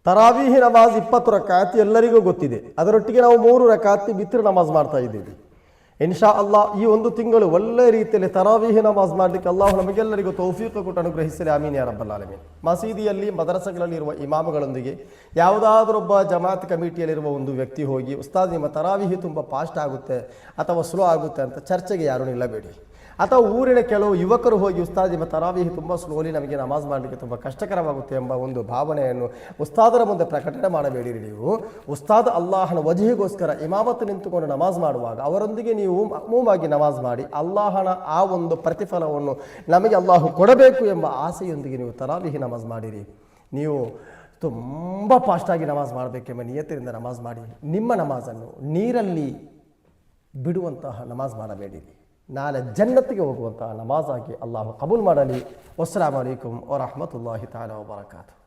ತರಾವೀಹಿ ನಮಾಜ್ 20 ರಕಾತ್ ಎಲ್ಲರಿಗೂ ಗೊತ್ತಿದೆ. ಅದರೊಟ್ಟಿಗೆ ನಾವು 3 ರಕಾತ್ ವಿತ್ರ್ ನಮಾಜ್ ಮಾಡ್ತಾ ಇದ್ದೀವಿ. ಇನ್ಶಾ ಅಲ್ಲಾಹ್ ಈ ಒಂದು ತಿಂಗಳು ಒಳ್ಳೆಯ ರೀತಿಯಲ್ಲಿ ತರಾವೀಹಿ ನಮಾಜ್ ಮಾಡಲಿಕ್ಕೆ ಅಲ್ಲಾಹ್ ನಮಗೆಲ್ಲರಿಗೂ ತೌಫೀಕ್ ಕೊಟ್ಟು ಅನುಗ್ರಹಿಸಲಿ. ಆಮೀನ್ ಯಾ ರಬ್ಬಲ್ ಆಲಮೀನ್. ಮಸೀದಿಯಲ್ಲಿ ಮದರಸಗಳಲ್ಲಿರುವ ಇಮಾಮಗಳೊಂದಿಗೆ ಯಾವುದಾದರೊಬ್ಬ ಜಮಾತ್ ಕಮಿಟಿಯಲ್ಲಿರುವ ಒಂದು ವ್ಯಕ್ತಿ ಹೋಗಿ ಉಸ್ತಾದ್ ನಿಮ್ಮ ತರಾವೀಹಿ ತುಂಬ ಫಾಸ್ಟ್ ಆಗುತ್ತೆ ಅಥವಾ ಸ್ಲೋ ಆಗುತ್ತೆ ಅಂತ ಚರ್ಚೆಗೆ ಯಾರೂ ನಿಲ್ಲಬೇಡಿ. ಅಥವಾ ಊರಿನ ಕೆಲವು ಯುವಕರು ಹೋಗಿ ಉಸ್ತಾದ್ ನಿಮ್ಮ ತರಾವೀಹಿ ತುಂಬ ಸ್ಲೋಲಿ ನಮಗೆ ನಮಾಜ್ ಮಾಡಲಿಕ್ಕೆ ತುಂಬ ಕಷ್ಟಕರವಾಗುತ್ತೆ ಎಂಬ ಒಂದು ಭಾವನೆಯನ್ನು ಉಸ್ತಾದರ ಮುಂದೆ ಪ್ರಕಟಣೆ ಮಾಡಬೇಡಿರಿ. ನೀವು ಉಸ್ತಾದ್ ಅಲ್ಲಾಹನ ವಜಹಿಗೋಸ್ಕರ ಇಮಾಮತ್ತು ನಿಂತುಕೊಂಡು ನಮಾಜ್ ಮಾಡುವಾಗ ಅವರೊಂದಿಗೆ ನೀವು ಮಅಮೂಮಾಗಿ ನಮಾಜ್ ಮಾಡಿ ಅಲ್ಲಾಹನ ಆ ಒಂದು ಪ್ರತಿಫಲವನ್ನು ನಮಗೆ ಅಲ್ಲಾಹು ಕೊಡಬೇಕು ಎಂಬ ಆಸೆಯೊಂದಿಗೆ ನೀವು ತರಾವೀಹಿ ನಮಾಜ್ ಮಾಡಿರಿ. ನೀವು ತುಂಬ ಫಾಸ್ಟಾಗಿ ನಮಾಜ್ ಮಾಡಬೇಕೆಂಬ ನಿಯತ್ತಿನಿಂದ ನಮಾಜ್ ಮಾಡಿ ನಿಮ್ಮ ನಮಾಜನ್ನು ನೀರಲ್ಲಿ ಬಿಡುವಂತಹ ನಮಾಜ್ ಮಾಡಬೇಡಿರಿ. ನಾಳೆ ಜನ್ನತ್ತಿಗೆ ಹೋಗುವಂತಹ ನಮಾಜಾಗಿ ಅಲ್ಲಾಹು ಕಬೂಲ್ ಮಾಡಲಿ. ಅಸ್ಸಲಾಮು ಅಲೈಕುಂ ವರಹಮತುಲ್ಲಾಹಿ ತಆಲಾ ವಬರಕಾತುಹು.